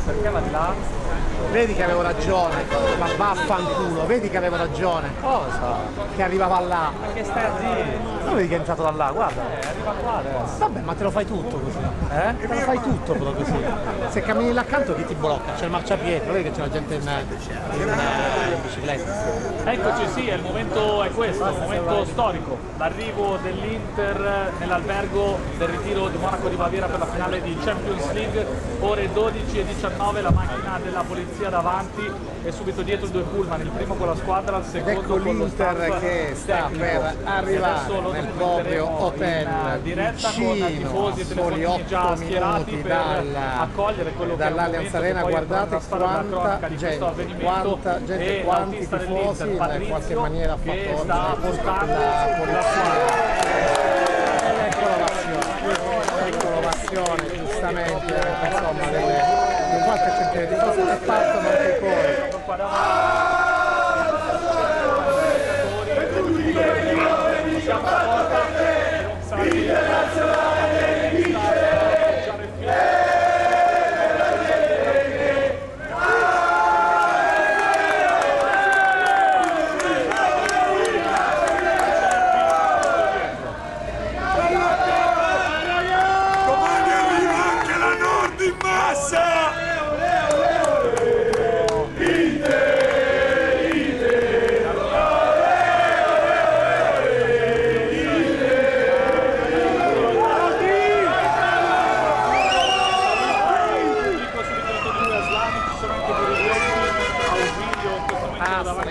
Perché va di là? Vedi che avevo ragione, ma vaffanculo, vedi che avevo ragione. Cosa? Che arrivava là. Ma che stai a dire? Non vedi che è entrato da là, guarda. Arriva qua adesso. Vabbè, ma te lo fai tutto così. Te lo fai tutto però così. Se cammini là accanto chi ti blocca? C'è il marciapiede, vedi che c'è la gente in bicicletta. Eccoci, sì, il momento è questo, il momento storico. L'arrivo dell'Inter nell'albergo del Ritiro di Monaco di Baviera per la finale di Champions League, ore 12:19, la macchina della polizia davanti e subito dietro due pullman, il primo con la squadra, il secondo ecco con lo staff l'Inter che sta per arrivare nel proprio hotel in diretta con vicino, tifosi e soli telefonini già 8 schierati minuti per accogliere quello che è un dall'Allianz momento Arena. che poi Guardate quanta gente, quanti tifosi in qualche maniera ha fatto ordine la polizia. Ecco l'ovazione, giustamente, insomma, di qualche centinaia di tifosi e partono anche i cori.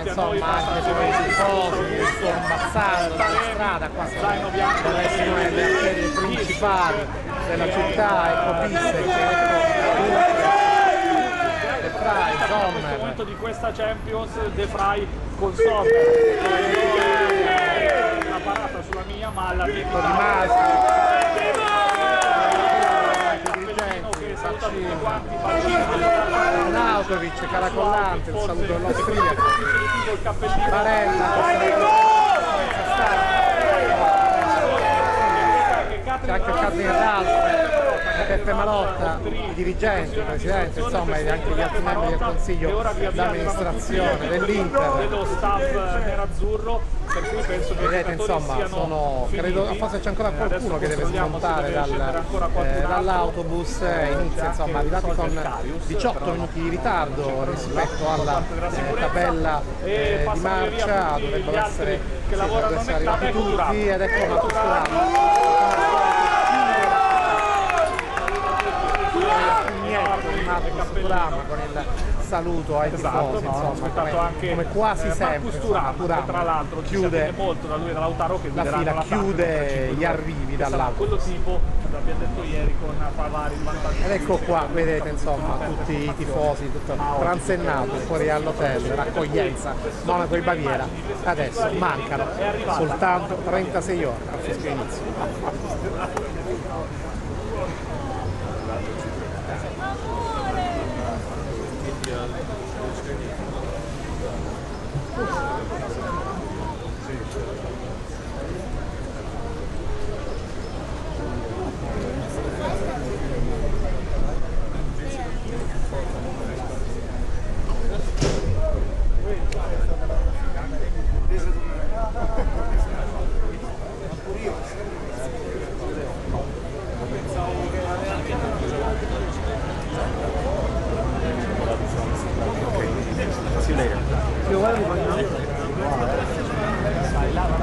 Insomma, anche sui tifosi sto ammazzando la strada qua deve essere una delle arterie principali della città. Ecco Bissek, De Vrij, Sommer. Nel momento di questa Champions, De Vrij con Sommer, la parata sulla mia, ma alla mia Di Masi, Nautovic, Caracollante, il saluto dell'austriaco, Barella, c'è anche Casin Ralph, Peppe Malotta, i dirigenti, il presidente, insomma, e anche gli altri membri del consiglio d'amministrazione dell'Inter. Dello staff nerazzurro, per cui penso che vedete, insomma, credo forse c'è ancora qualcuno che deve smontare dall'autobus e inizia, insomma, arrivati con 18 minuti di ritardo rispetto alla tabella di marcia, dovrebbero essere arrivati tutti ed ecco Maturama con il saluto ai tifosi, insomma, come quasi sempre Maturama tra l'altro chiude molto da lui, da Lautaro, che la fila, chiude gli arrivi dall'autobus. Quello tipo, l'abbiamo detto ieri, con Pavari il vantaggio. Ed ecco qua, vedete, insomma, tutti i tifosi, tutto transennato fuori all'hotel, l'accoglienza, Monaco di Baviera. Adesso mancano soltanto 36 ore al fischio inizio.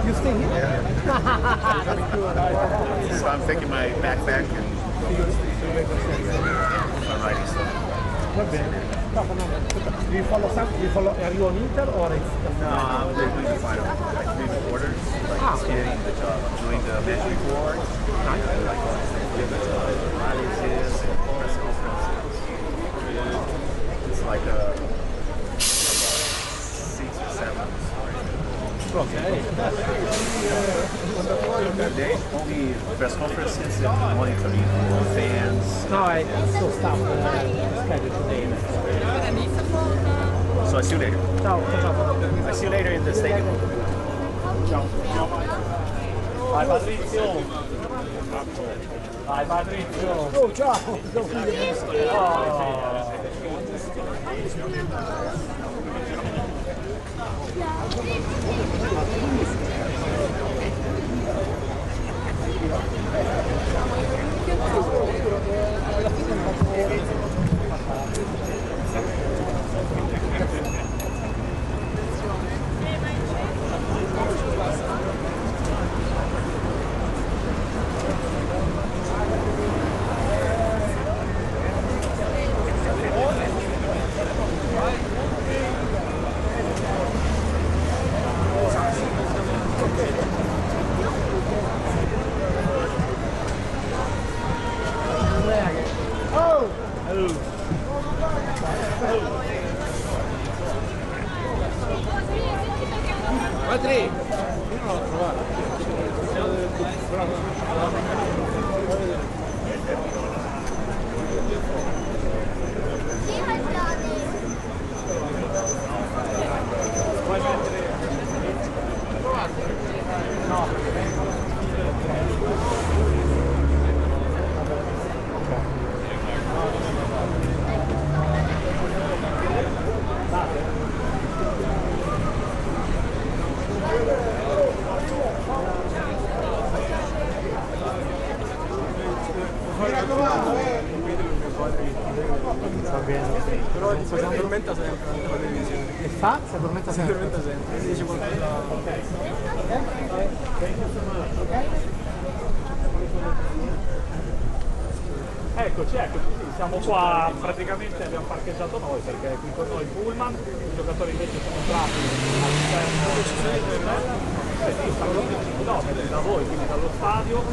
You stay here? So I'm taking my backpack and alrighty, so. Va bene. No, do you follow arrivo all'Inter or it's No, I'm doing the final, like doing the orders, like getting the job. I'm doing the match report, like analysis and press conferences. It's like a 6 or 7. okay. They only press conferences and monitoring for fans. No, I still stop schedule today. So I see you later. Ciao, ciao. I see you later in the stadium. Ciao. Vai Patrizio. Vai Patrizio. Oh, ciao. Oh. Madrid! Però si addormenta sempre nella televisione. E fa? Si addormenta Si sempre? addormenta sempre. Si dice qualcosa. Eccoci, sì, siamo qua, praticamente abbiamo parcheggiato noi perché qui con noi il pullman, i giocatori invece sono entrati all'interno dell'hotel, sì, stanno 15 km da voi, quindi dallo stadio,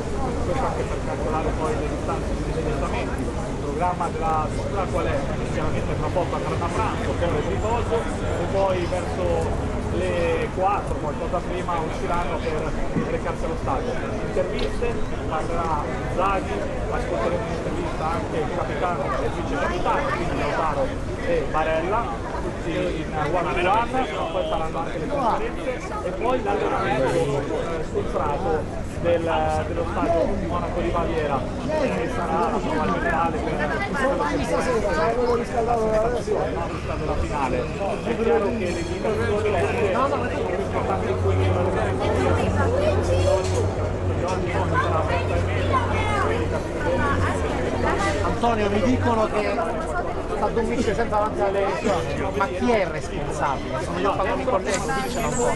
questo anche per calcolare poi le distanze di dislessamenti. Il programma della squadra qual è? Chiaramente tra poco andranno a pranzo, poi il riposo e poi verso le 4, qualcosa prima, usciranno per recarsi allo stadio. Interviste, parlerà Zaghi, ascolteremo un'intervista anche il capitano e il vice capitano, quindi Lautaro e Barella, tutti in one-on-one, poi faranno anche le conferenze e poi l'allenamento sul prato dello stadio di Monaco di Baviera, che sarà la prova generale per la finale. È chiaro che le indicazioni più importanti di cui Antonio, mi dicono che s'addormisce sempre davanti alla televisione, ma chi è il responsabile? Sono io quando mi collego, dicono un po'.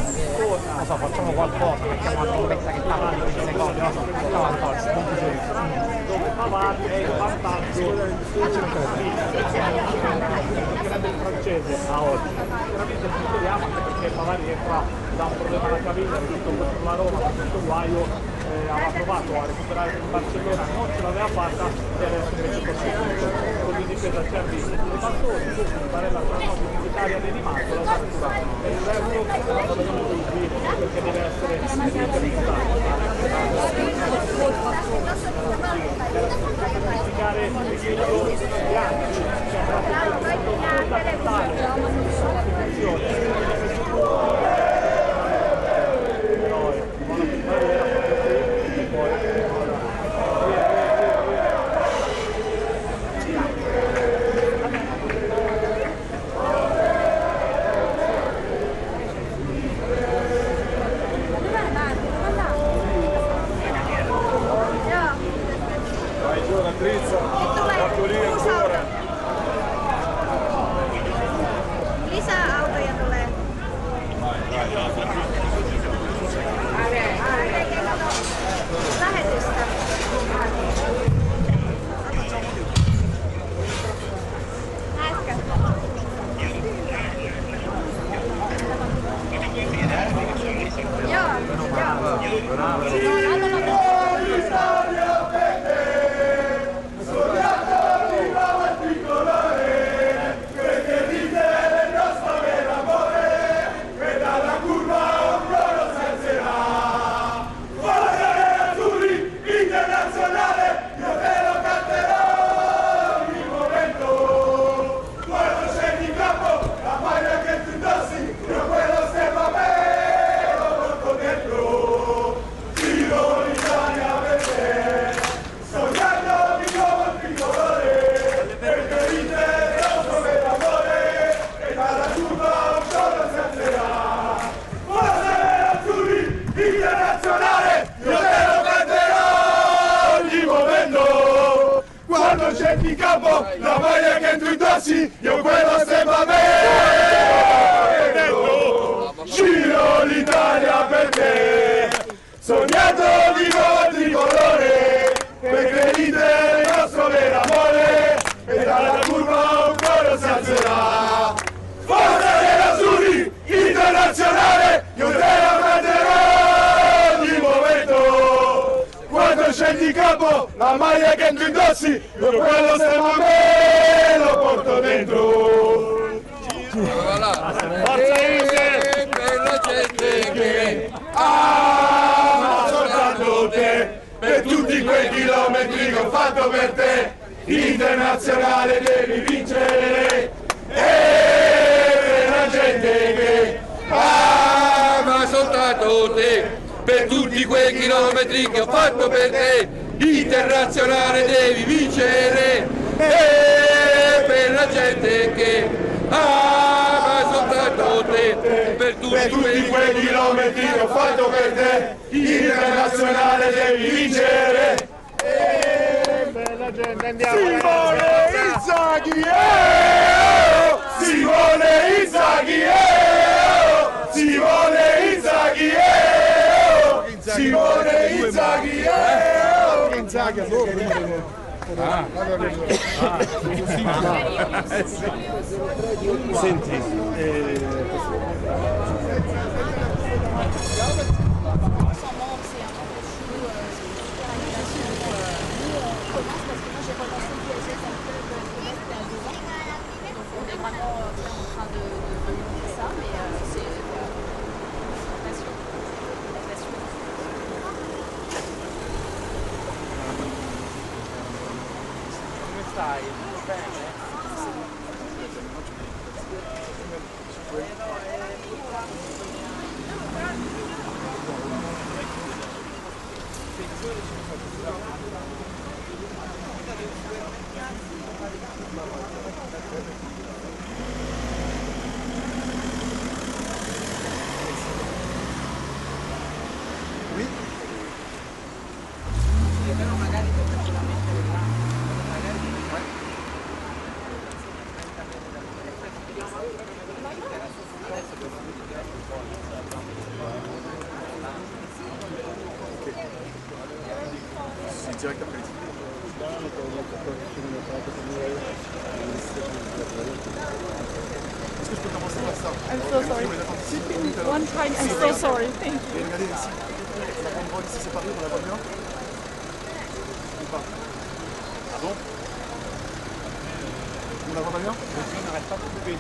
Non so, facciamo qualcosa, mettiamo una trombetta che parla di 20 secondi, non so, no Antonio, punto giusto. dove Pavard è il vantaggio del francese a oggi. Veramente ci speriamo, anche perché Pavard rientra da un problema alla caviglia, è venuto contro la Roma, con questo guaio aveva provato a recuperare in Barcellona, non ce l'aveva fatta e adesso invece possibile. Così in difesa Cervi i bastoni, Barella trasforma militare all'animato, la battuta e il resto non lo vedono tutti perché deve essere interessato. Verificare l'equilibrio di anni, c'è in campo, la maglia che tu indossi, io quello sembra me. Giro l'Italia per te, sognando di nuovo tricolore, perché l'Inter è il nostro vero amore, e dalla curva un coro si alzerà. Forza dell'Azzurri, internazionale, io te la prenderò di momento. Quando scendi in campo, la maglia che tu indossi, io quello sembra me. fatto per te, internazionale devi vincere, per la gente che ama soltanto te, per tutti quei chilometri che ho fatto per te, internazionale devi vincere, per la gente che ama soltanto te, per tutti quei chilometri che ho fatto per te, internazionale devi vincere. Bella gente, andiamo. Simone Inzaghi, Simone Inzaghi, Simone Inzaghi, Simone Inzaghi, Inzaghi a sopra. Senti, direct après les Est-ce que je peux commencer par ça? I'm so sorry. One time, I'm so sorry. Thank you. Et regardez ici, la banderole ici c'est pareil, on la voit bien? Ou pas? Ah bon? On la voit pas bien? On n'arrête pas de couper.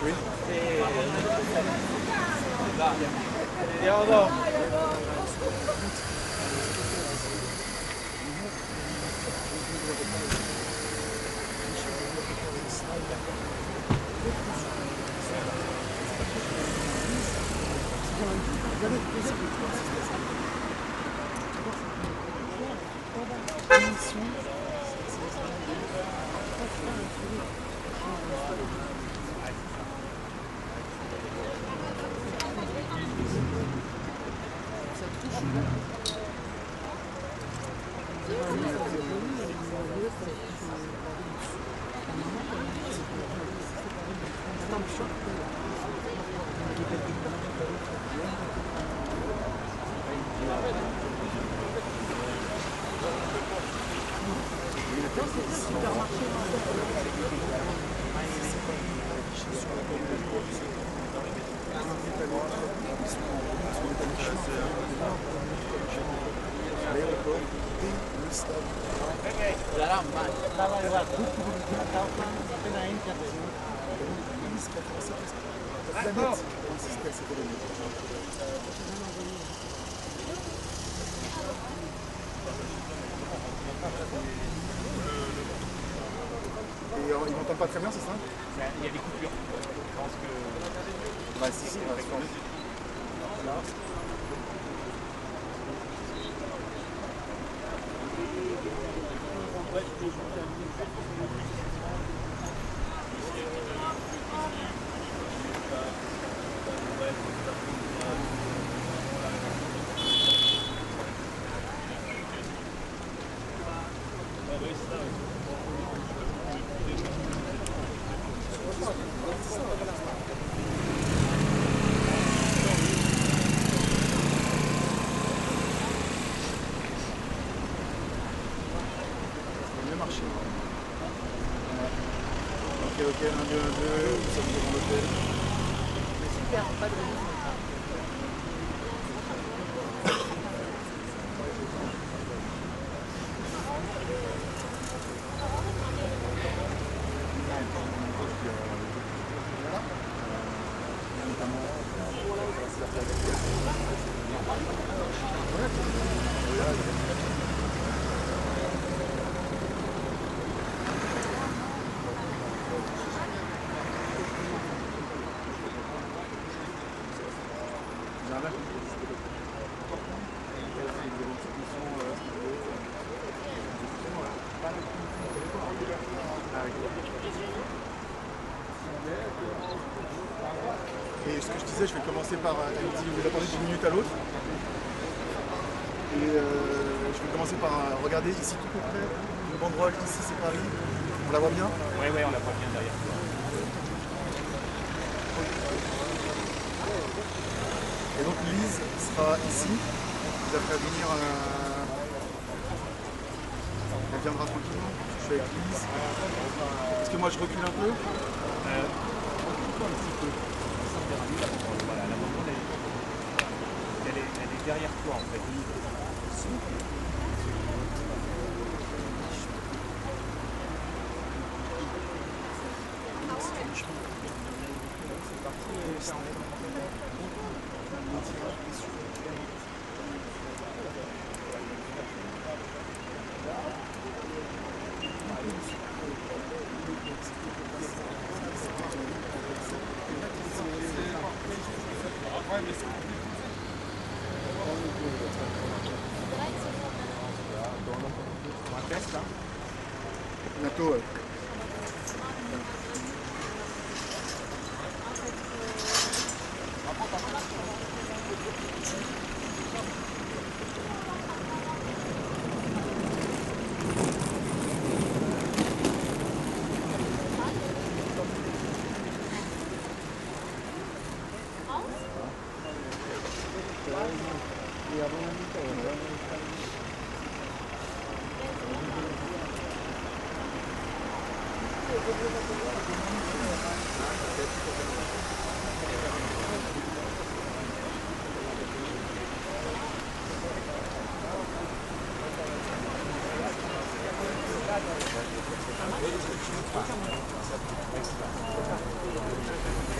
Oui. Et ils m'entendent pas très bien, c'est ça? Il y a des coupures. Je pense que... Bah si, on va se former. Là. Ok, 1, 2, 1, 2, nous sommes devant l'hôtel. Super, pas de raison. Et ce que je disais, je vais commencer par, elle me dit, vous attendez d'une minute à l'autre. Et je vais commencer par regarder ici tout près, le banderole, ici c'est Paris. On la voit bien? Oui, on la voit bien derrière toi. Et donc Lise sera ici. Vous allez venir. Elle viendra tranquillement. Je suis avec Lise. Est-ce que moi je recule un peu? Recule-toi un petit peu. Voilà, la banderole, elle est derrière toi en fait. Bientôt.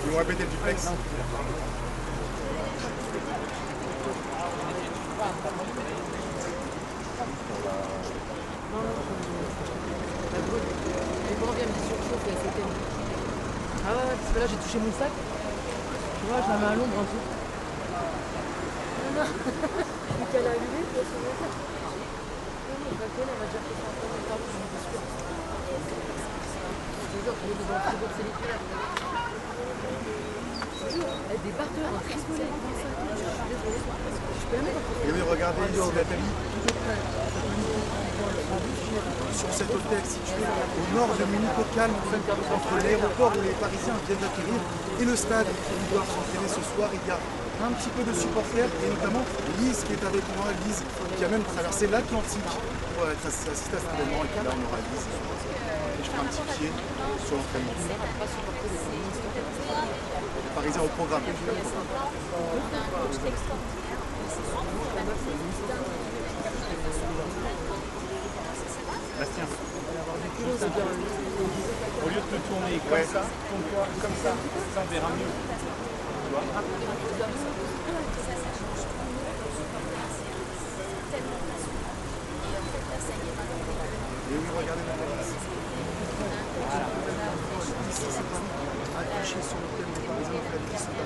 Ils vont répéter le duplex. Ah ouais, parce que là j'ai touché mon sac. Tu vois, je la mets à l'ombre un peu. Non, vu qu'elle a allumé, tu vois, sur mon sac. Non, non, pas qu'elle, elle va déjà faire un peu de temps, je suis sûre. Je te jure, je vais dans le frigo de Céline. Elle débarque en frigolet dans ça. Je suis désolée. Je peux la mettre en frigo. Et oui, regardez ici Nathalie. Sur cet hôtel situé au nord de Munich-au-Calme, entre l'aéroport où les Parisiens viennent d'atterrir et le stade où ils doivent s'entraîner ce soir. Il y a un petit peu de supporters et notamment Lise qui est avec moi, Lise qui a même traversé l'Atlantique pour assister à cet événement. Et puis là on aura Lise et je ferai un petit pied sur l'entraînement. Les Parisiens au programme. Bastien, au lieu de te tourner comme ça, tourne-toi comme ça on verra mieux. Tu vois? Et oui, regardez Nathalie. Ici, c'est pas accroché sur lequel les Parisiens ont fait c'est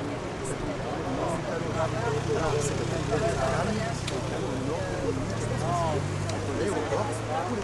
alors, c'est peut-être le Calme, c'est au nord de entre l'aéroport et les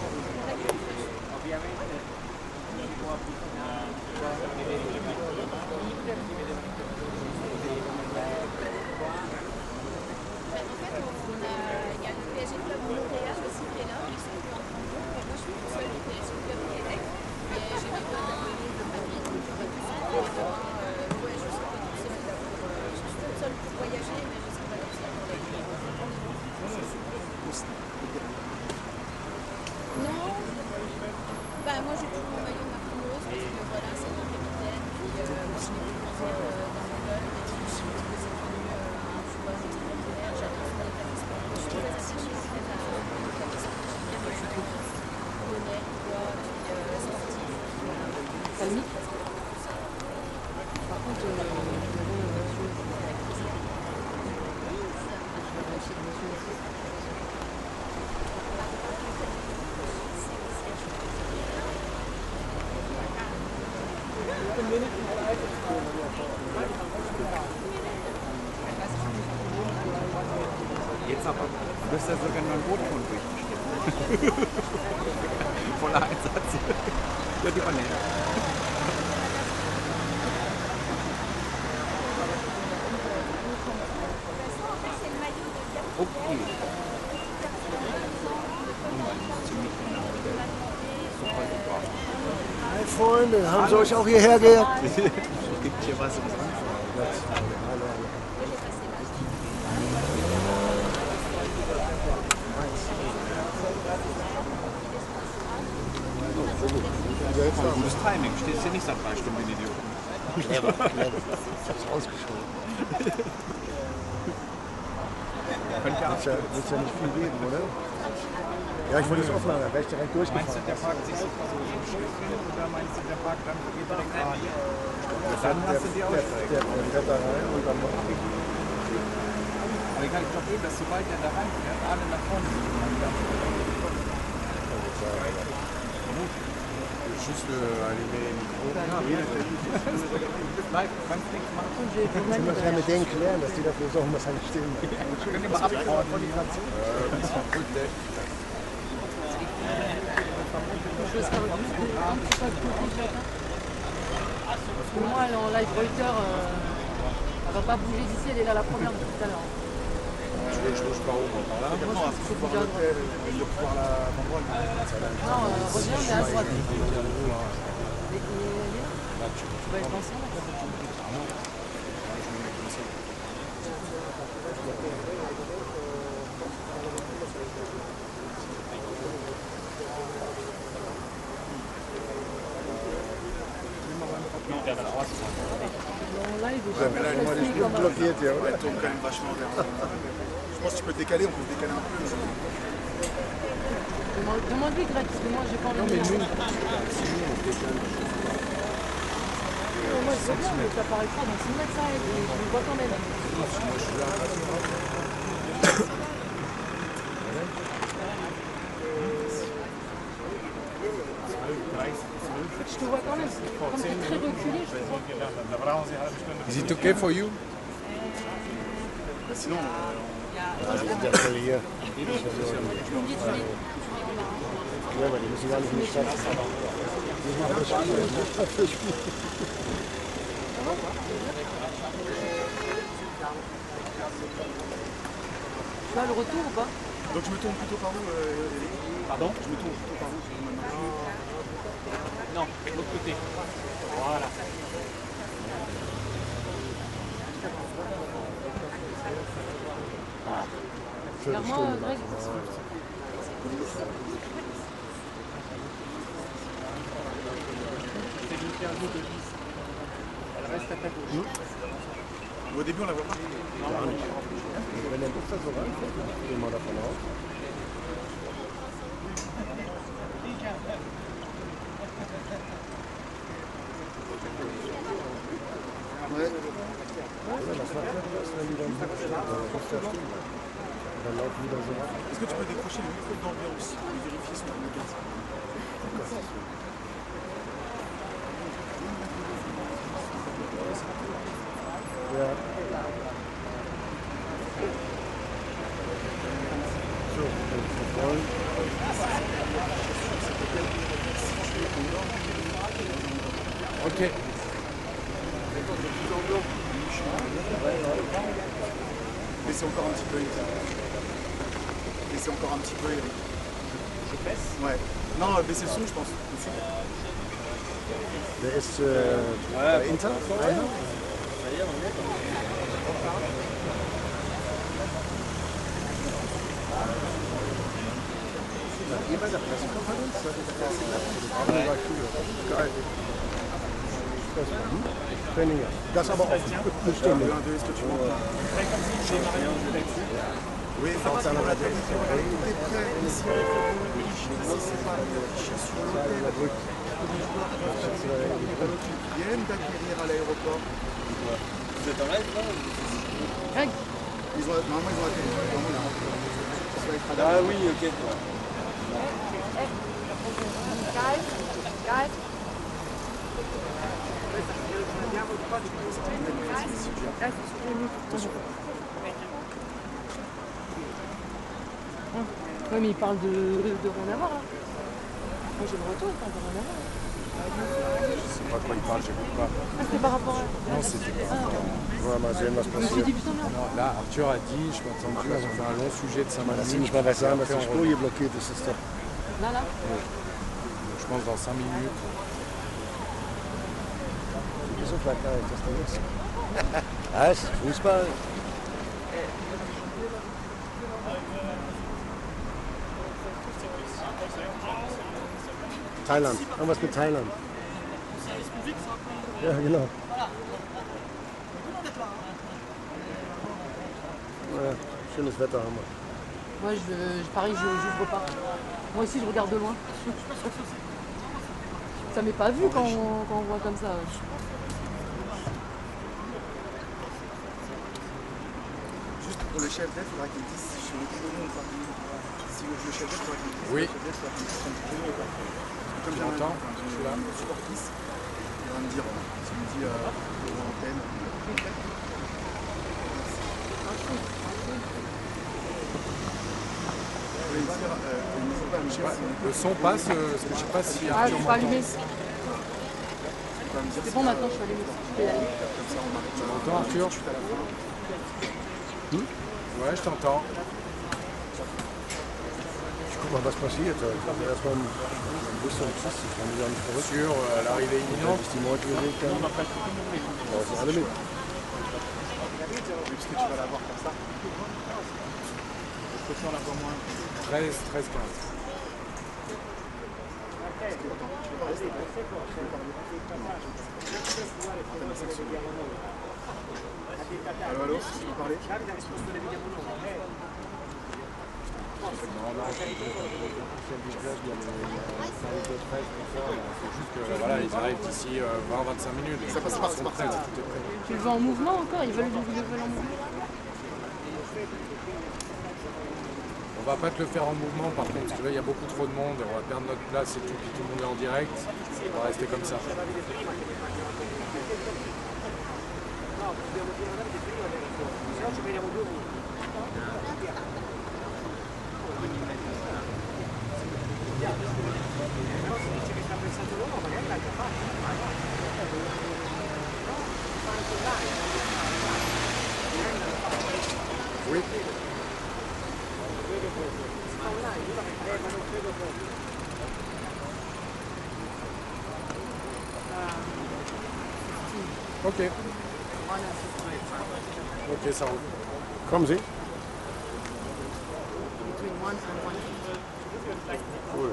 moi j'ai toujours mon maillot Marquinhos parce que voilà, c'est mon capitaine. Puis je n'ai plus grandir dans mon club et puis je trouve que c'est devenu un joueur extraordinaire. J'adore son état d'esprit. Je suis très attachée en fait à l'état d'esprit. J'aime bien le jeu honnête, quoi, puis sportif. Palmique. Jetzt aber müsste er sogar noch ein Bootgrund durchgestellt. Voller Einsatz. Ja, die war nett. Okay. Super, super. Hi Freunde, haben Sie euch auch hierher geehrt? Gibt hier was Gutes Timing, stehst hier nicht seit 3 Stunden wie ein Idiot. Ich hab's ausgeschoben. Wird ja nicht viel geben, oder? Ja, ich wollte es offen haben, da wäre ich direkt durchgefahren. Meinst du, der Park sich so schön oder meinst du, der Park dann geht direkt rein? Dann hast du die Aussteiger. Der fährt da rein und dann noch. Aber ich glaube eben, dass sobald der da reinfährt, alle nach vorne sind. Juste allumer les micros. Live, kannst nichts machen. Sie müssen ja mit denen klären, dass die dafür sorgen, dass er nicht stehen bleibt. Können wir mal abbauen von die Nation. Parce que moi, elle est en live Reuters, elle va pas bouger d'ici, elle est là la première depuis tout à l'heure. Je bouge par où? Par là? Moi, je faut bouger à droite. Non, reviens, mais à droite. Et tu vas être ensemble? Vous avez là, moi, les genoux bloqués, tiens. Elle tourne quand même vachement vers. Je pense que tu peux te décaler, on peut se décaler un peu. Demande-lui, Greg, parce que moi, j'ai pas envie de dire. Moi, je veux bien, mais ça paraît pas, donc 6 mètres, ça aide, et je le vois quand même. Je te vois quand même. Comme tu es très reculé, je te vois. Is it okay for you? Sinon, Also der soll hier. Tu me dis, tu dis. Ja, aber die müssen gar nicht in die Stadt. Die machen das Spiel. Das macht das Spiel. Tu as le retour ou pas? donc je me tourne plutôt par où Pardon? Je me tourne plutôt par où maintenant. Non, de l'autre côté. Voilà. Regarde-moi, Greg. C'est l'interview de Lise. Elle reste à ta gauche. Au début, on la voit pas. Wenn der Bus da so reinfährt, gehen wir davon aus. Ouais. Oder was macht er? Was, wenn die dann muss der stehen bleiben. Und dann laufen wieder so ab. Est-ce que tu peux décrocher le micro d'ambiance et vérifier son communication? Ja. So, wir wollen. Okay. Baissez encore un petit peu, Eric. Baissez encore un petit peu, Eric. Je baisse. Ouais. Non, baissez le son, je pense. Aussi. Der ist bei Inter. Einer. Ihr bei der Pressekonferenz? War cool. Geil. Training. Das aber offen. Eine Stunde. Est-ce que tu m'entends? Oui, forcément la tête. T'es prêt ici. Si c'est pas affiché sur l'hôtel, qui viennent d'acquérir à l'aéroport. Vous êtes en live là? Greg. Normalement ils ont atterri. Ah oui, ok. Guys. Oui, mais il parle de rien à voir. Hein. Moi j'ai le retour, il parle de rien à voir. Je sais pas de quoi il parle, j'écoute pas. Ah, c'était par rapport à. Non, c'était par rapport à... Ouais, mal sehen, was Je me suis passiert. dit putain merde. Non, là, Arthur a dit, je m'entends entendu, on fait un long sujet de 5 Das ist minutes. nicht mal was sagen, dass Après, die on Spur revient. hier blockiert ist. Das ist doch... Là, là. Donc, je pense dans 5 minutes. Wieso Plakat ist das denn jetzt? Was? Fußball? Thailand. Irgendwas mit Thailand. Ja, genau. Ja, schönes Wetter haben wir. Moi, pareil, j'ouvre pas. Moi aussi, je regarde de loin. Ça m'est pas vu quand on voit comme ça. Juste pour le chef d'aide, il faudra qu'il dise sur le chrono ou pas. Si le chef d'aide, il faudra qu'il dise Oui. le chef d'aide, il faudra qu'il dise sur le chrono ou pas. Comme j'ai m'entends? Je suis là. Supportrice. Il va me dire, s'il me dit l'antenne. Je voulais dire, n'hésite pas à me dire si Le son passe, parce que je sais pas si Ah, Arthur je peux pas m'entend. allumer. tu vas me dire C'est si, bon, maintenant je suis allumée. Je peux y aller. comme ça on marque. Tu m'entends, Arthur? Tout à la fin. Ouais, je t'entends. Guck mal, was passiert. Erstmal ein bisschen Pfiff, ich kann mich auch nicht verrückt. Sur l'arrivée imminente. Bis die Leute bewegt haben. Laufen alle mit. Puisque tu vas l'avoir comme ça. 13, 13, 15. Allô, allô, tu peux parler? C'est juste que voilà, ils arrivent d'ici 20-25 minutes. Ça passe par Ils sont prêts, tout est prêt. Tu le veux en mouvement encore? Ils veulent en mouvement? On va pas te le faire en mouvement par contre, parce que là il y a beaucoup trop de monde, on va perdre notre place et tout, puis tout le monde est en direct. On va rester comme ça. Oui. Ok. Ok, ça roule. Kommen Sie. Between 1 and 1. Cool.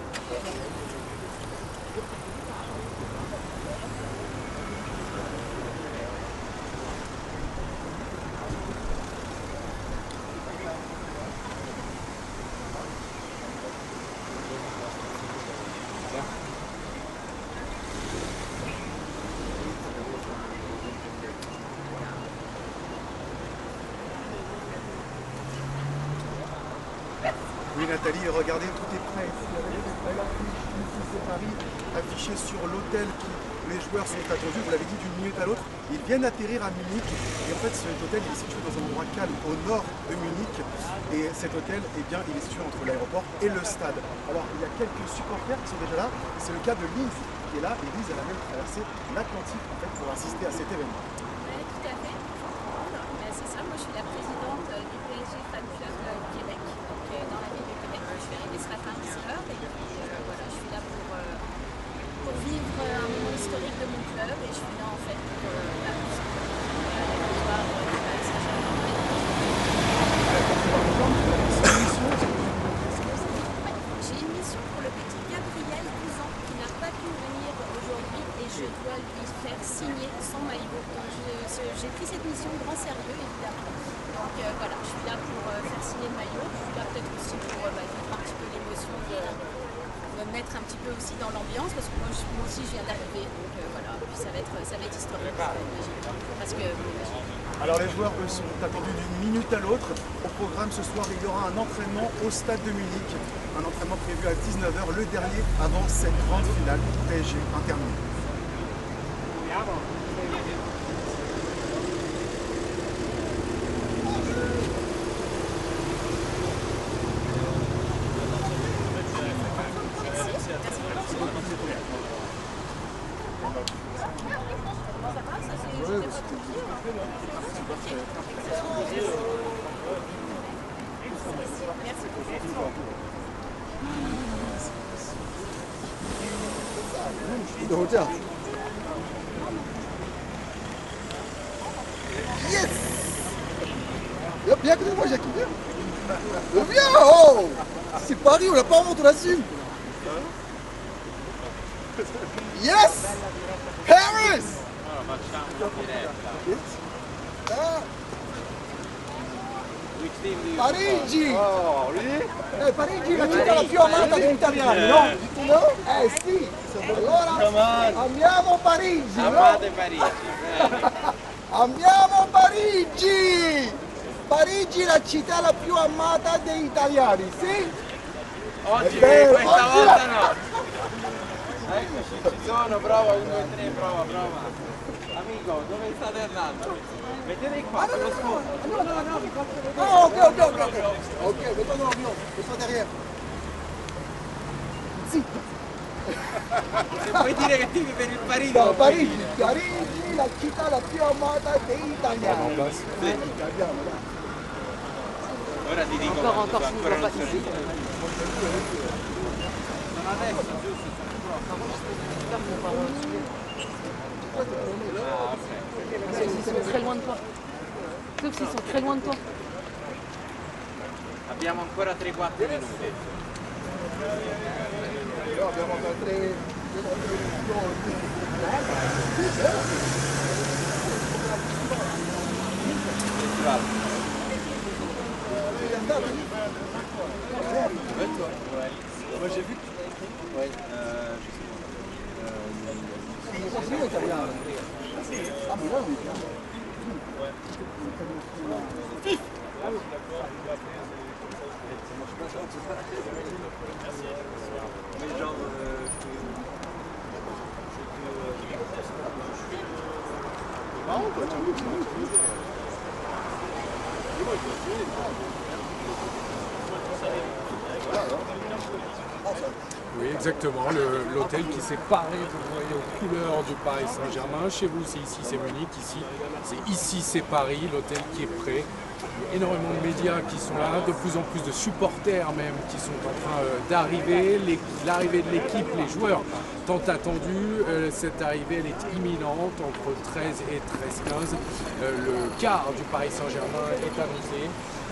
Oui Nathalie, regardez, tout est prêt ici. Ici c'est Paris, affiché sur l'hôtel qui les joueurs sont attendus, vous l'avez dit, d'une minute à l'autre. Ils viennent atterrir à Munich et en fait cet hôtel il est situé dans un endroit calme au nord de Munich et cet hôtel eh bien, il est situé entre l'aéroport et le stade. Alors il y a quelques supporters qui sont déjà là, c'est le cas de Lise qui est là et Lise elle a même traversé l'Atlantique en fait, pour assister à cet événement. Oui, tout à fait. C'est ça, moi je suis la présidente du PSG Fan Club Québec, donc dans la ville de Québec. Je suis arrivée ce matin à 10h et puis voilà, je suis là pour vivre un moment historique de mon club et je suis là en fait pour la musique. J'ai une mission pour le petit Gabriel, 12 ans, qui n'a pas pu venir aujourd'hui et je dois lui faire signer son maillot. Donc j'ai pris cette mission grand sérieux évidemment. Donc voilà, je suis là pour faire signer le maillot. Je suis là peut-être aussi pour vivre un petit peu l'émotion de me mettre un petit peu aussi dans l'ambiance parce que moi aussi je viens d'arriver. Donc voilà, puis ça va être historique, ça va être magique. Parce que Alors les joueurs eux sont attendus d'une minute à l'autre. Au programme ce soir il y aura un entraînement au stade de Munich. Un entraînement prévu à 19h, le dernier avant cette grande finale PSG Inter Milan. De hauteur. Yes! Viens à côté de moi, Jacques, viens! Viens! Oh! C'est Paris, on l'a pas honte, on l'assume! Yes! Paris! Parigi! Parigi, la città la più amata degli italiani, no? No? Sì! Allora, amiamo Parigi! Amate Parigi! Amiamo Parigi! Parigi la città la più amata degli italiani, sì? Oggi questa volta no! Eccoci, ci sono, prova, 1, 2, 3, prova. Amico, dove state andando? Vedete qua, lo sfondo. No, vi faccio vedere. Ah, ok, vedo derrière. Sì. Se puoi dire che tifi per il Parigi. No, Parigi, la città la più amata degli italiani. Ora ti dico quando ancora non sono in non adesso, giusto? Ah, ok. Sauf s'ils sont très loin de toi. Sauf s'ils sont très loin de toi. Abbiamo ancora 3-4 minuti. Però abbiamo ancora 3 Moi j'ai vu. Oui. Je sais pas. italiano. Ah, Milano mi piace. Mais genre, Oui, exactement. L'hôtel qui s'est paré, vous voyez, aux couleurs du Paris Saint-Germain. Chez vous, c'est ici, c'est Munich. Ici, c'est Paris, l'hôtel qui est prêt. Il y a énormément de médias qui sont là, de plus en plus de supporters même qui sont en train d'arriver. L'arrivée de l'équipe, les joueurs tant attendus, cette arrivée elle est imminente entre 13 et 13-15. Le quart du Paris Saint-Germain est annoncé.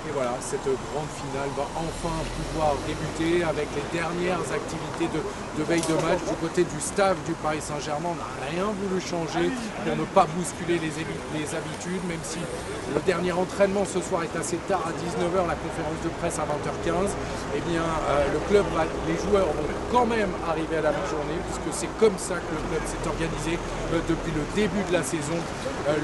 Et voilà, cette grande finale va enfin pouvoir débuter avec les dernières activités de veille de match du côté du staff du Paris Saint-Germain. On n'a rien voulu changer pour ne pas bousculer les habitudes, même si le dernier entraînement ce soir est assez tard à 19h, la conférence de presse à 20h15. Eh bien, le club, les joueurs vont quand même arriver à la mi-journée, puisque c'est comme ça que le club s'est organisé depuis le début de la saison,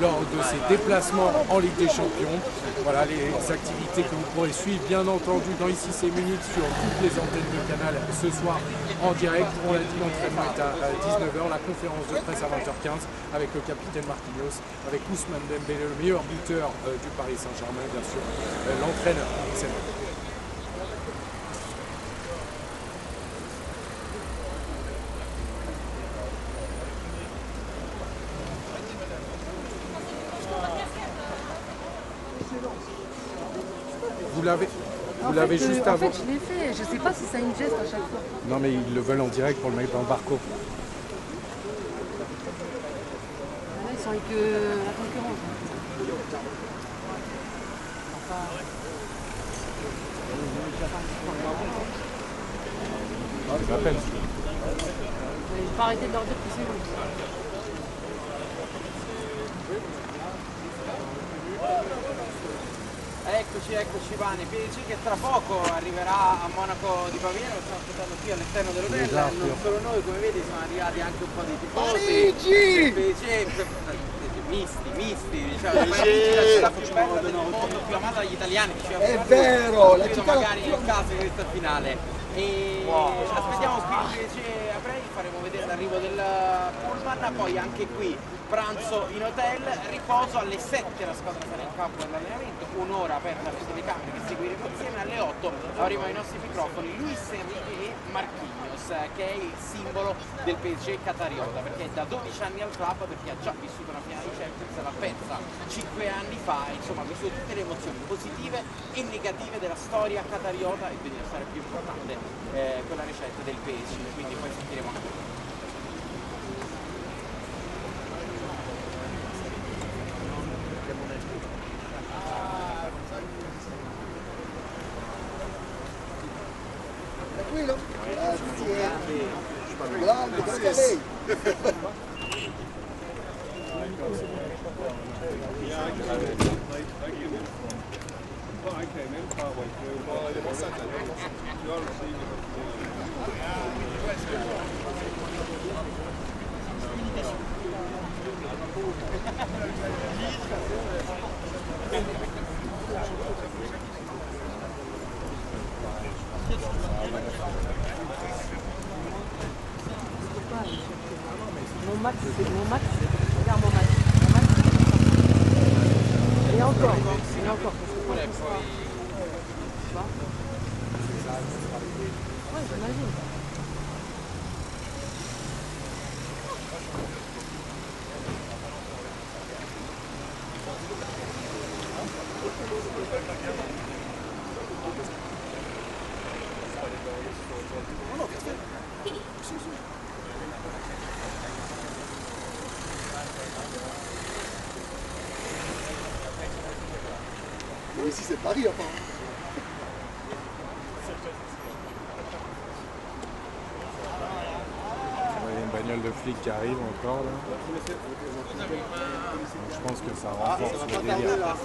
lors de ses déplacements en Ligue des Champions. Voilà les activités que vous pourrez suivre bien entendu dans Ici c'est Munich sur toutes les antennes de Canal ce soir en direct. On l'a dit, l'entraînement est à 19h, la conférence de presse à 20h15 avec le capitaine Marquinhos, avec Ousmane Dembélé, le meilleur buteur du Paris Saint-Germain, bien sûr, l'entraîneur. Vous l'avez juste avant. En fait, je l'ai fait. Je sais pas si ça a une geste à chaque fois. Non, mais ils le veulent en direct pour le mettre dans le barco. Là, ils sont avec la concurrence. C'est la peine. Je vais pas arrêter de leur dire que c'est bon. Eccoci Vane, PSG che tra poco arriverà a Monaco di Baviera, lo stiamo aspettando qui all'esterno dell'hotel, esatto. Non solo noi, come vedi sono arrivati anche un po' di tifosi, Parigi! PSG, misti, diciamo, Parigi la città più bella del mondo, più amata dagli italiani, diciamo, è vero, la città magari nel caso di questa finale. E aspettiamo qui il PSG a Brei, faremo vedere l'arrivo del pullman, poi anche qui pranzo in hotel, riposo alle 7 la squadra sarà in campo per l'allenamento, un'ora per le telecamere che seguiremo insieme, alle 8 avremo ai nostri microfoni Luis Enrique e Marquinhos, che è il simbolo del PSG qatariota, perché è da 12 anni al club, perché ha già vissuto una finale di Champions se l'ha persa 5 anni fa, insomma ha vissuto tutte le emozioni positive e negative della storia qatariota e quindi la storia più importante, quella recente del PSG, quindi poi sentiremo anche. Tranquillo? Grazie. Grande, grazie a lei. Mon max, regarde mon max. Et encore. Ouais, j'imagine. Mais ici c'est Paris apparemment. Il y a une bagnole de flic qui arrive encore là. Je pense que ça renforce le délire.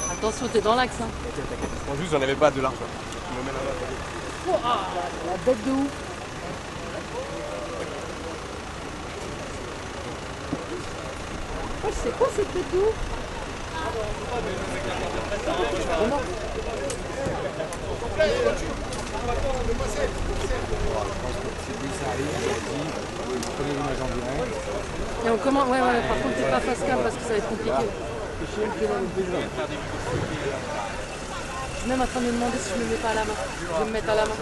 Attention, t'es dans l'axe. Hein. En plus, j'en avais pas de l'argent. Oh, ah, la bête de ouf. Oh, c'est quoi cette bête de ouf? Et on commence, ouais, par contre t'es pas face cam parce que ça va être compliqué. Je suis même en train de me demander si je me mets pas à la main. Je vais me mettre à la main.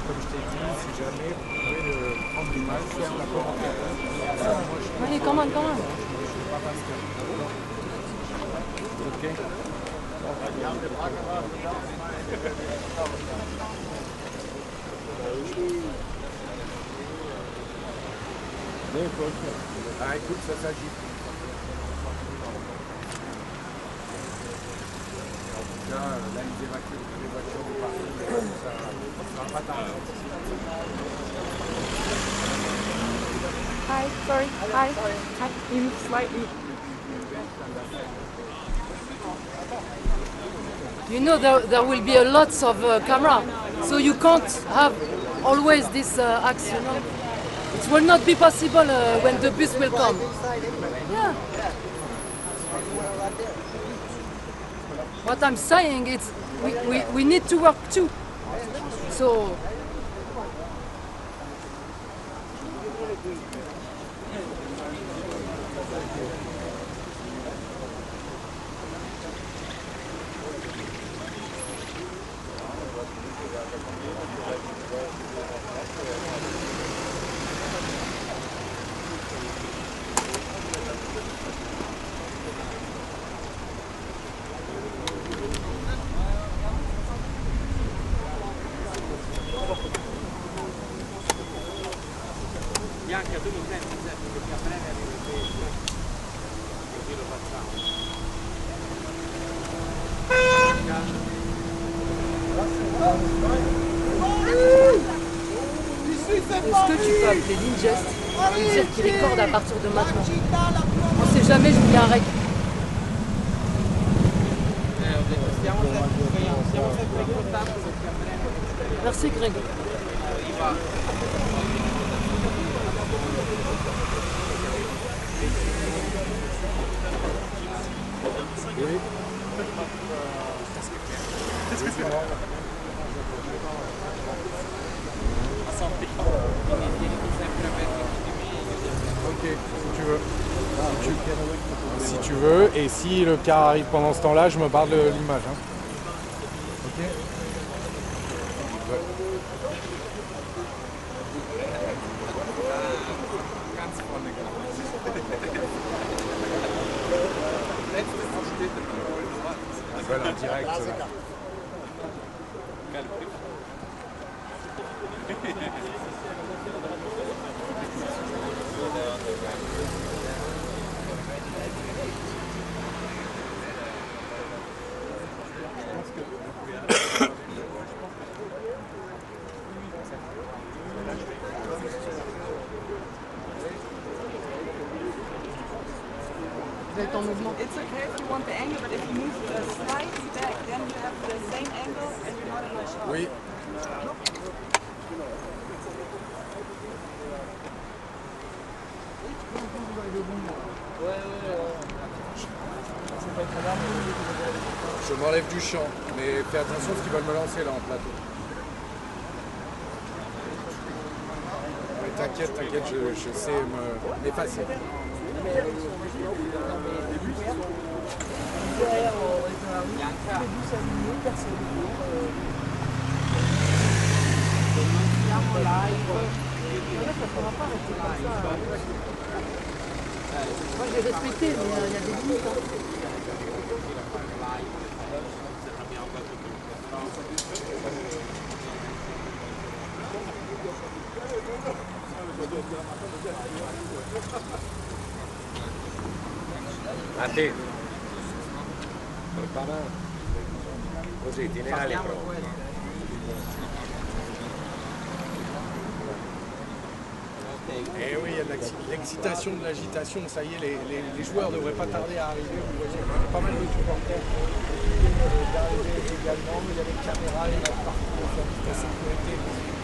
Comme je t'ai dit, si jamais vous pouvez prendre du mal, faire la commentaire. Allez, quand même. Ok. Ah écoute, ça s'agit. En tout cas, là ils évacuent les voitures du parking, ça va pas tarder. Hi, sorry. Hi. In slightly. You know there will be a lots of camera, so you can't have always this axe, you know. It will not be possible when the bus will come. Yeah. What I'm saying is we need to work too. So. Bianca, tu Est-ce que tu peux appeler l'ingest et dire qu'il recorde à partir de maintenant? On sait jamais, je mets un règle. Merci Greg. Oui. Ok, si tu veux. Si tu veux, et si le car arrive pendant ce temps-là, je me barre de l'image. Hein. Ok. Ouais. Voilà, direct. Vous êtes en mouvement. It's okay if you want the angle, but if you move slightly back, then you have the same angle and you're not in my shot. Oui. Je m'enlève du champ, mais fais attention parce qu'ils veulent me lancer là en plateau. Mais t'inquiète, t'inquiète, je sais m'effacer. Moi je vais respecter, mais il y a des limites. A te. Prepara. Così, tieni ali proprio. Et oui, il y a de l'excitation, de l'agitation, ça y est, les joueurs ne devraient pas tarder à arriver. Vous voyez, il y a pas mal de supporters qui viennent d'arriver également. Il y a les caméras, il y a la partie de service de sécurité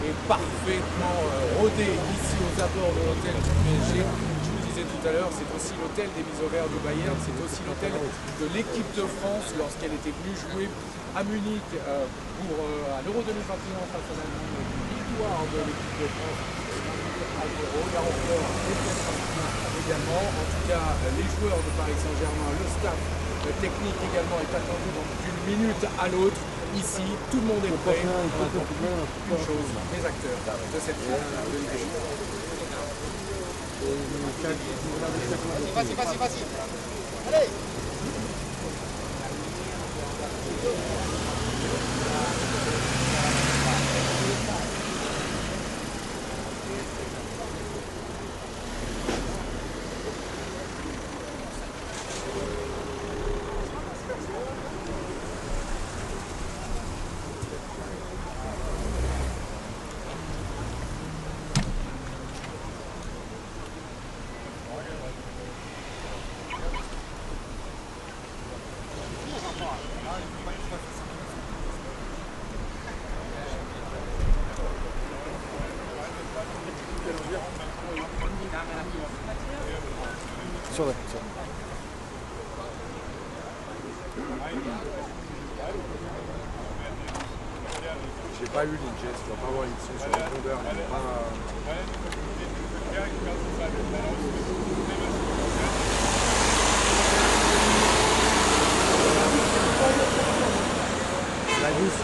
est parfaitement rodée ici aux abords de l'hôtel du PSG. Je vous disais tout à l'heure, c'est aussi l'hôtel des mises au vert du Bayern, c'est aussi l'hôtel de l'équipe de France lorsqu'elle était venue jouer à Munich à l'Euro 2021 face à l'Allemagne. Victoire de l'équipe de France. Il y a encore également, en tout cas les joueurs de Paris Saint-Germain, le staff technique également est attendu d'une minute à l'autre. Ici, tout le monde est prêt. On attend une chose, les acteurs de cette finale de Ligue des Champions. Vas-y. Allez. J'ai pas eu l'ingest, je dois pas avoir une son sur le répondeur, il n'est pas... Laïus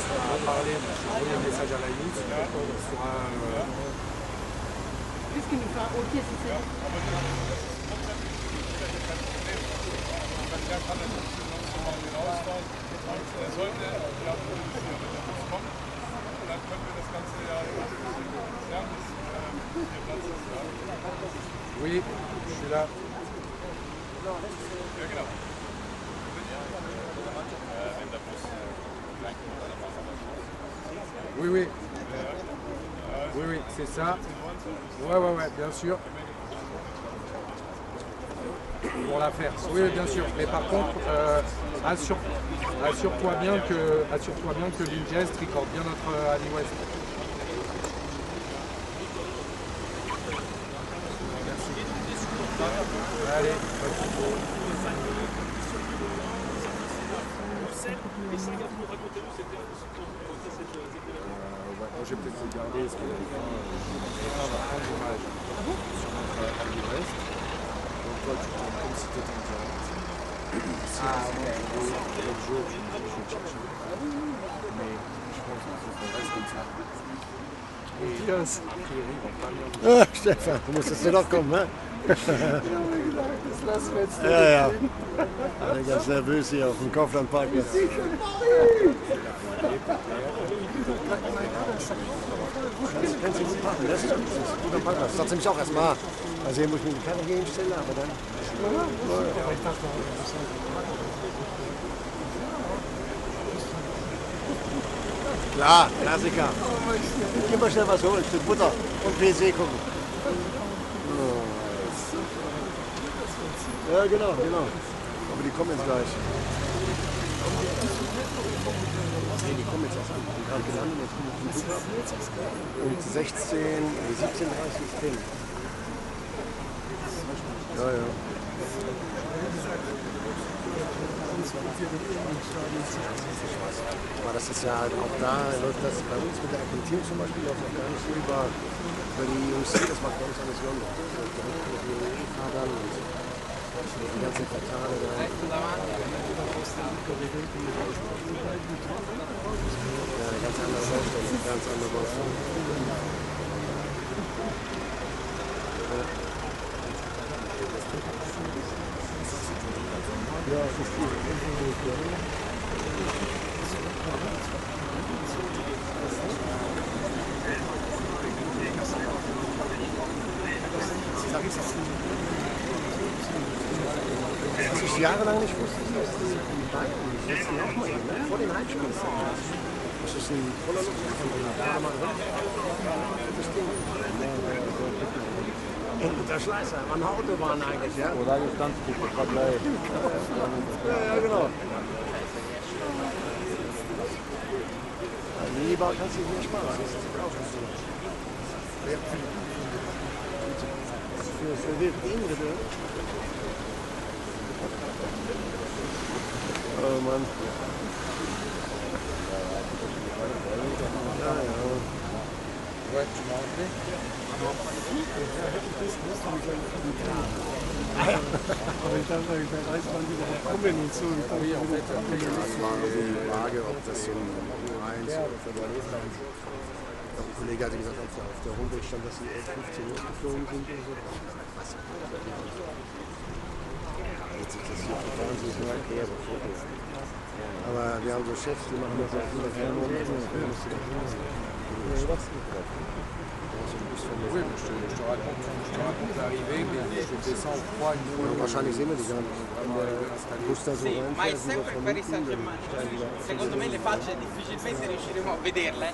va parler, j'ai envoyé un message à Laïus sur un... Qu'est-ce qu'il nous fait un hockey, c'est ça? Oui, je suis là. Oui, oui. Oui, oui, c'est ça. Ouais, bien sûr. Pour la faire. Oui, bien sûr. Mais par contre, assure-toi bien que l'ingest recorde bien notre Ali West. Allez, moi j'ai peut-être regardé ce qu'il avait fait. On va prendre l'image sur notre Ali West. Donc toi tu tournes comme si tu étais en direct. Si l'autre jour je vais chercher. Mais je pense qu'on reste comme ça. Et a priori ils vont pas bien. Ah, Stefan, du musst es dir doch kommen, ne? Das lassen wir jetzt nicht. Ja. Ich bin ganz nervös hier auf dem Kauflandparkplatz. Kannst du gut machen, das ist ein guter Parkplatz. Trotzdem ich auch erstmal. Also hier muss ich mit der Karre gehen, stellen, aber dann. Klar, Klassiker. Gib mal schnell was holen, Stück Butter und PC gucken. Ja, genau. Aber die kommen jetzt gleich. Nee, die kommen jetzt erst an. Die sind gerade gelandet, jetzt kommen wir zum Flughafen. Und 17:30 ist drin. Ja. Aber das ist ja halt auch da, läuft das bei uns mit der Akkreditierung zum Beispiel läuft auch gar nicht so über die UC, das macht bei uns alles London. Dann und die ganzen Portale da. Ja, ganz andere Baustelle. Ja, es ist viel. Was ich jahrelang nicht wusste, ist, dass die Bayern, die setzen auch mal hin, vor den Heimspielen. Das ist ein voller Luft von da mal rein. Der Schleißer, wann Autobahn eigentlich, ja? Oder die Standsbuche, Vergleich. Ja, genau. Minibau kannst du nicht mehr sparen, das ist auch so. Für Wildinge, oh Mann. Ja. Ouais, tu m'as appelé? Aber ich dachte, wer weiß, wann die überhaupt kommen und so. Das war irgendwie die Frage, ob das so ein 1 oder für ein Kollege hatte gesagt, auf der Homepage stand, dass sie 11:15 losgeflogen sind oder so. Was? Jetzt ist das hier auf dem Fernsehen so okay, aber Fotos. Aber wir haben so Chefs, die machen das auch in der Fernsehen. Oui, mais je te raconte l'arrivée, mais je descends au froid une fois. Wahrscheinlich sehen wir die gar nicht. Sì, ma è sempre il Paris Saint-Germain. Secondo me le facce difficilmente riusciremo a vederle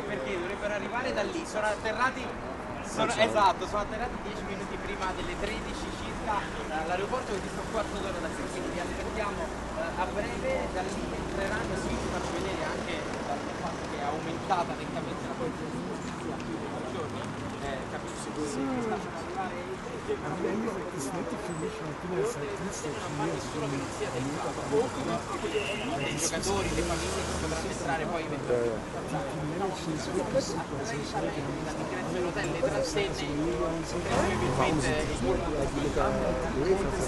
perché dovrebbero arrivare da lì. Sono atterrati 10 minuti prima delle 13 circa all'aeroporto, che sta un quarto d'ora da qui, quindi li aspettiamo a breve. Da lì entreranno, sì, vi faccio vedere anche il fatto che è aumentata lentamente la quantità Am Ende das Nette für mich, ich bin ja seit Dienstag hier, i giocatori, le famiglie che dovranno entrare poi l'hotel, le transenne, probabilmente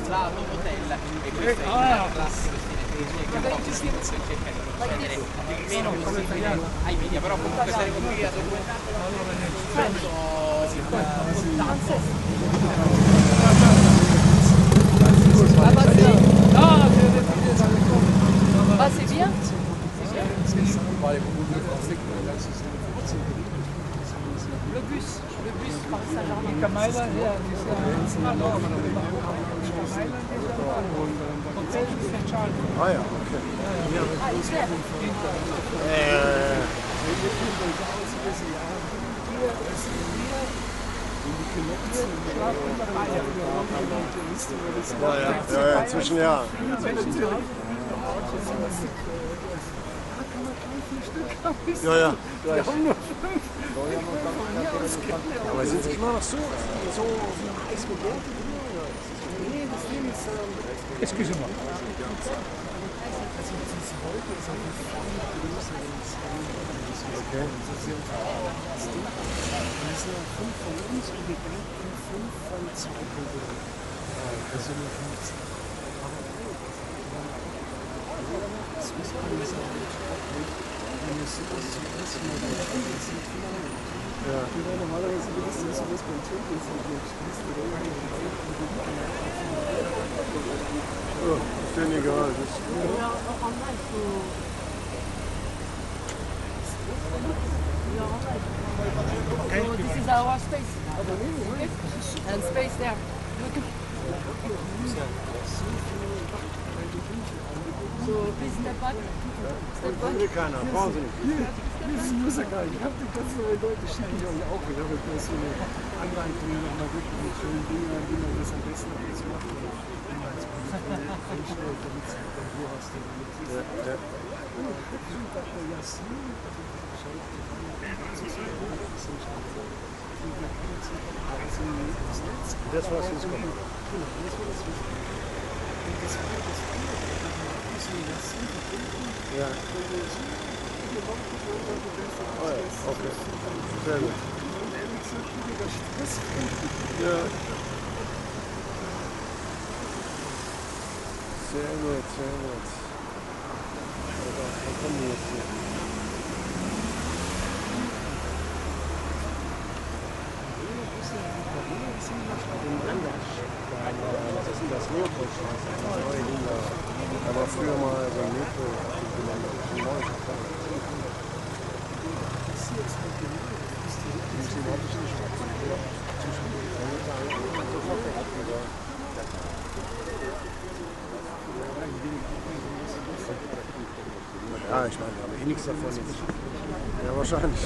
lato hotel, e questo è il classico stile che cerca di procedere il meno possibile ai media, però comunque saremo qui a documentare Ah, c'est bien. Le bus Paris Saint-Germain. Ah ja, okay. Ja, inzwischen ja. Ja. Aber sind sie immer noch so heiß bewertet? Nee, das Ding ist... Excusez-moi. Okay. Oh, ist denen egal. Okay. So this is our space. And space there. So please step back. Step back. Keiner, brauchen Sie nicht. Ich habe die ganzen neue Leute, schicke ich euch auch. Ich habe jetzt mal so eine Anleitung nochmal wirklich mit schönen Dingen, wie man das am besten alles macht. Das war es jetzt. Ja. Oh ja, okay. Sehr gut. Ja. Sehr gut, sehr gut. Was kommen wir jetzt hier? Was ist denn das? Leopoldstraße? Da war früher mal so ein Metro. Ja, ich meine, aber nichts davon jetzt. Ja, wahrscheinlich.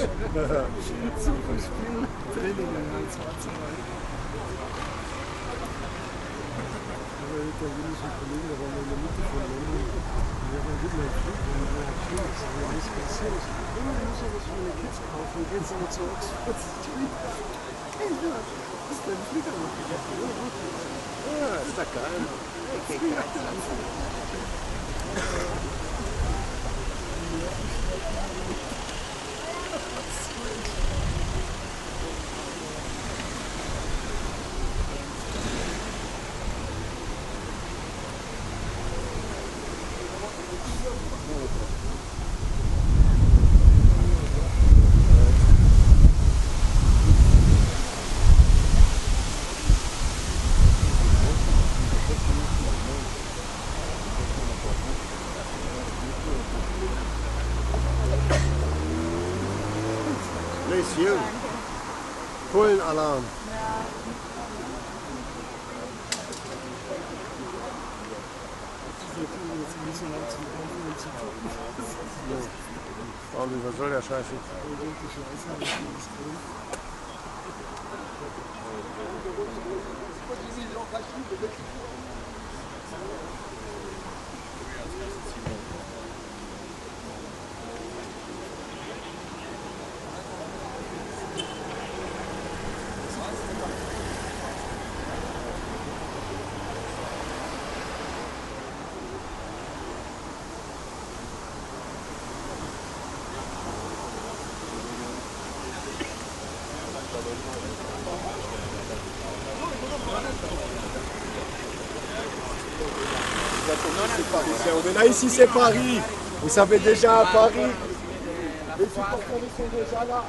Italienischen Kollegen, da waren wir in der Mitte von London. Wir haben wieder einen Flug, und wir haben Felix, und wir haben nichts passiert. Ich habe immer muss ja was für meine Kids kaufen, und gehen aber zu Oxford Street. Hey, ja, das ist dein Flieger noch gedacht, oder? Ja, ist doch geil. Hier. Bullenalarm. Was soll der Scheiß jetzt? On est là ici, c'est Paris. Vous savez déjà à Paris. Les supporters sont déjà là.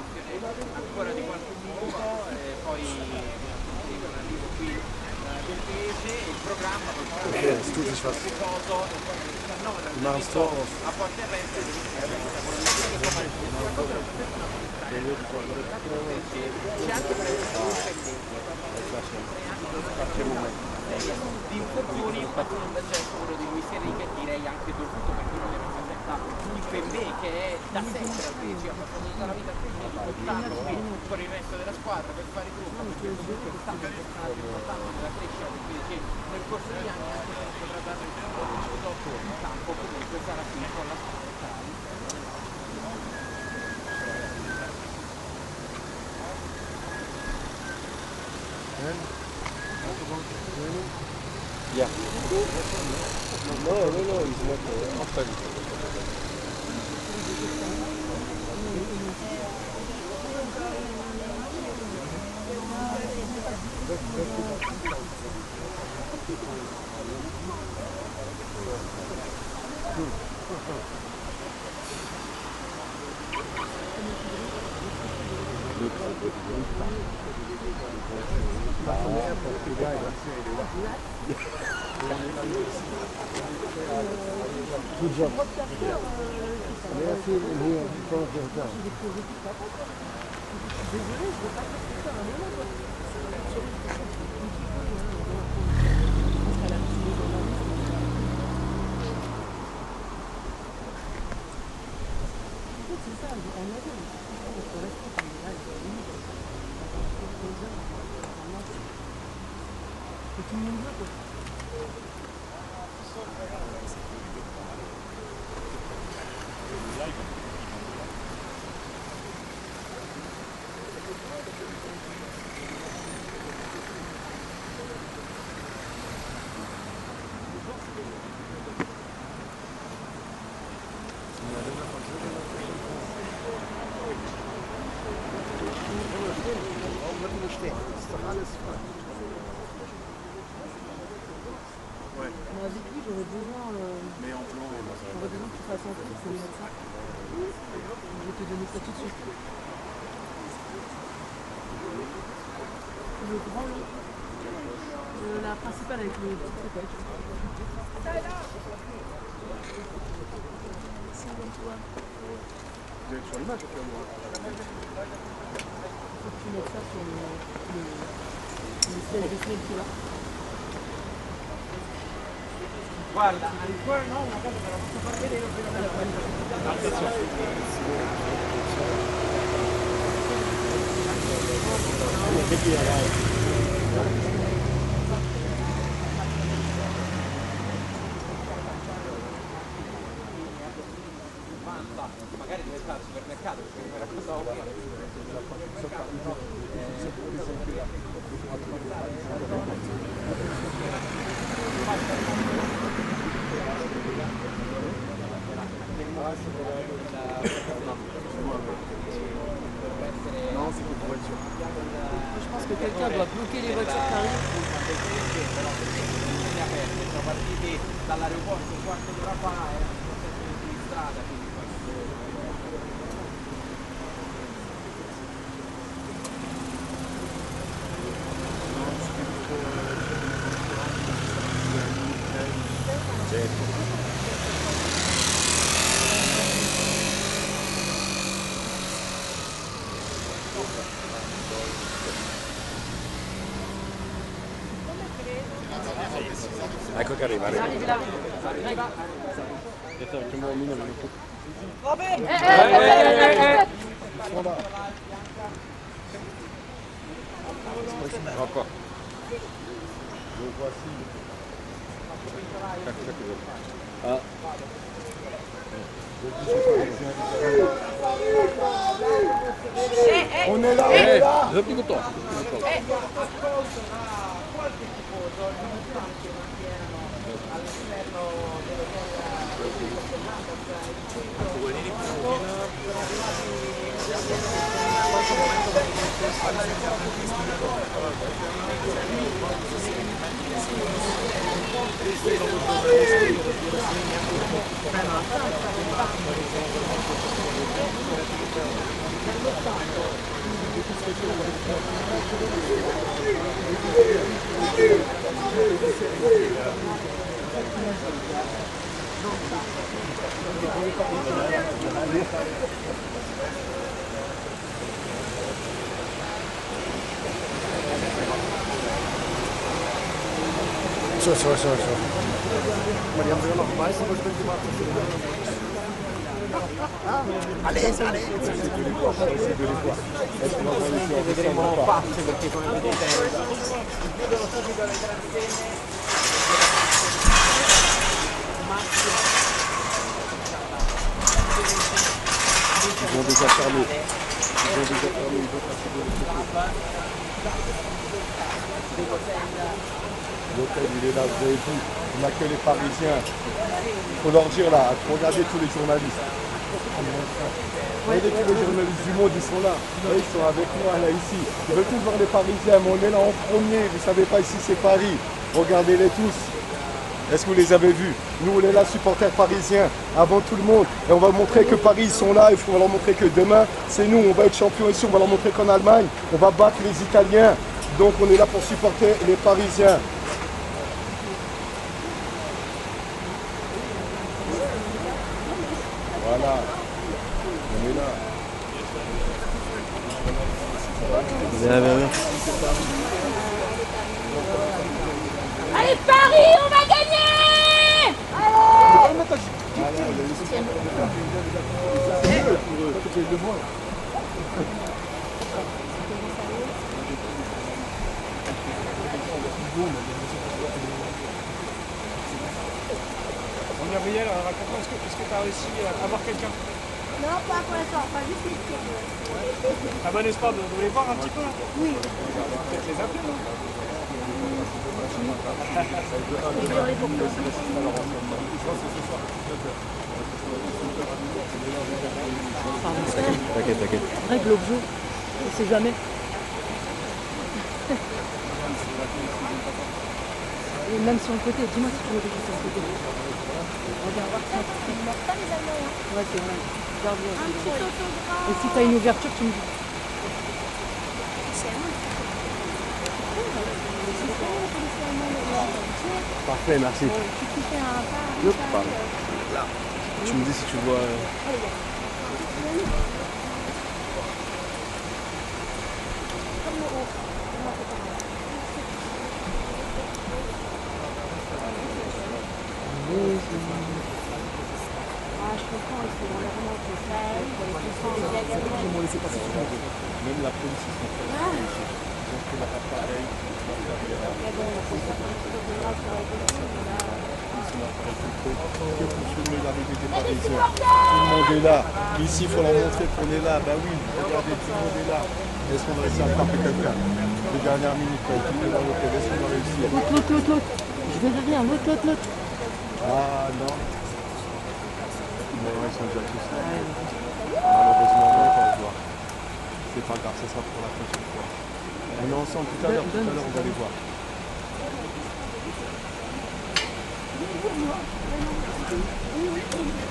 Ancora di qualche minuto e poi arrivo qui del Paese e il programma Okay, es tut sich was. Die machen das Tor auf. a porte aperte c'è anche per di infortuni, infatti non c'è quello di Luis Enrique, direi anche dovuto perché non è una partita lui per me che è da sempre al PC, ha passato tutta la vita al PC, portarlo qui con il resto della squadra per fare il gruppo, perché comunque è stato un personaggio importante nella crescita del PC nel corso degli anni, anche se potrà dare il prodotto in campo, comunque sarà qui con la squadra. Yeah. No, he's not often. Good job. May I see him here in front of the hotel? Avec lui, j'aurais besoin que tu fasses un truc, c'est mettre ça. Je vais te donner ça tout de suite. Le grand lot. La principale avec le petit trépège. C'est bon toi. Vous êtes sur l'image au fait, moi. Faut que tu mettes ça sur le siège de qui est là. Guarda, ancora no, una cosa che la posso far vedere prima della magari deve stare al supermercato, perché quella cosa ovvia. Non, c'est une voiture. Je pense que quelqu'un doit bloquer les voitures qui arrivent. Siamo partiti dall'aeroporto un quarto d'ora fa, era una situazione di strada, quindi Ecco che arriva. Arrivi là. Facciamo un numero. Vabbè! Troppo. Ah. On est là, on est là. Le petit bouton. So. Ma die haben sogar noch einen weißen Rückspiel gemacht. Allez, allez. Vedremo pazze perché come vedete chiudono subito le transenne. Ils vont déjà fermer. Ils vont déjà fermer. Ils vont passer de l'autre côté. L'hôtel, il est là, vous avez vu. On n'a que les Parisiens. Il faut leur dire là, regardez tous les journalistes. Regardez tous les journalistes du monde, ils sont là. Là, ils sont avec moi, là, ici. Ils veulent tous voir les Parisiens, mais on est là en premier. Vous ne savez pas, ici, c'est Paris. Regardez-les tous. Est-ce que vous les avez vus? Nous, on est là, supporters parisiens, avant tout le monde. Et on va montrer que Paris, ils sont là. Il faut leur montrer que demain, c'est nous. On va être champions ici. On va leur montrer qu'en Allemagne, on va battre les Italiens. Donc, on est là pour supporter les Parisiens. Voilà. On est là. Viens, viens, viens. Allez Paris, on va gagner! Bon, Gabriel, raconte-moi, est-ce que tu as réussi à avoir quelqu'un? Non, pas pour l'instant, pas juste les tirs. Un bon espoir de les voir un petit peu? Oui. Peut-être les appeler, non? T'inquiète, t'inquiète. Règle l'objet, on sait jamais. Et même sur le côté, dis-moi si tu veux quelque chose sur le côté. Regarde voir ça. Ils ne meurent pas les Allemands. Ouais, c'est vrai. Regarde bien. Un petit autographe. Et si t'as une ouverture, tu me dis. Parfait, merci. Hop, pardon. Tu me dis si tu vois... Ah, je comprends, il faut vraiment que ça aille, pour les enfants, il y a Même la police, ils sont très ici. Ils ont pris leur appareil. Que pour filmer l'arrivée des Parisiens. Tout le monde est là. Ici, il faut leur montrer qu'on est là. Ben oui, regardez, tout le monde est là. Est-ce qu'on va réussir à attraper quelqu'un? Les dernières minutes, quand il est dans l'hôtel, est-ce qu'on va réussir? L'autre. Je verrai rien, l'autre. Ah non. Mais ils sont déjà tous là. Malheureusement, on va pas le voir. C'est pas grave, ça sera pour la prochaine fois. On est ensemble tout à l'heure, on va les voir. Oui.